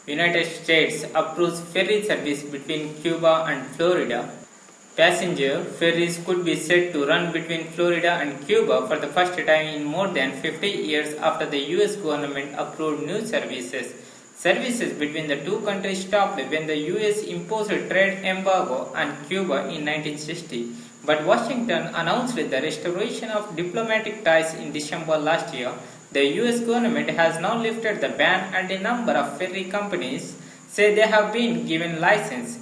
United States approves ferry service between Cuba and Florida. Passenger ferries could be said to run between Florida and Cuba for the first time in more than 50 years after the US government approved new services. Services between the two countries stopped when the US imposed a trade embargo on Cuba in 1960, but Washington announced the restoration of diplomatic ties in December last year. The US government has now lifted the ban and a number of ferry companies say they have been given license.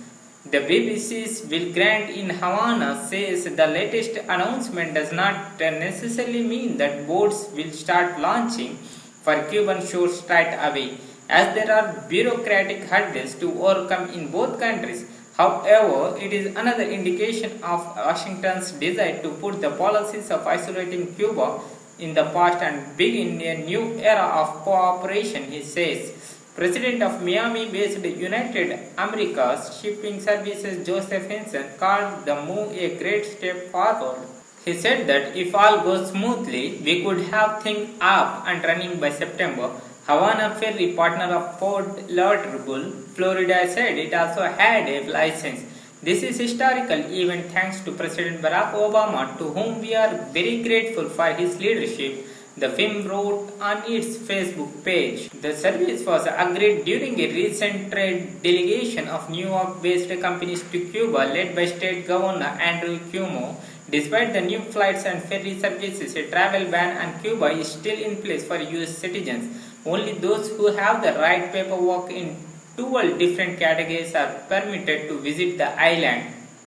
The BBC's Will Grant in Havana says the latest announcement does not necessarily mean that boats will start launching for Cuban shores straight away, as there are bureaucratic hurdles to overcome in both countries. However, it is another indication of Washington's desire to put the policies of isolating Cuba in the past and begin a new era of cooperation, he says. President of Miami-based United Americas Shipping Services Joseph Henson called the move a great step forward. He said that if all goes smoothly, we could have things up and running by September. Havana Ferry, partner of Fort Lauderdale, Florida, said it also had a license. This is historical event thanks to President Barack Obama, to whom we are very grateful for his leadership, the firm wrote on its Facebook page. The service was agreed during a recent trade delegation of New York-based companies to Cuba led by State Governor Andrew Cuomo. Despite the new flights and ferry services, a travel ban on Cuba is still in place for US citizens. Only those who have the right paperwork in 12 different categories are permitted to visit the island.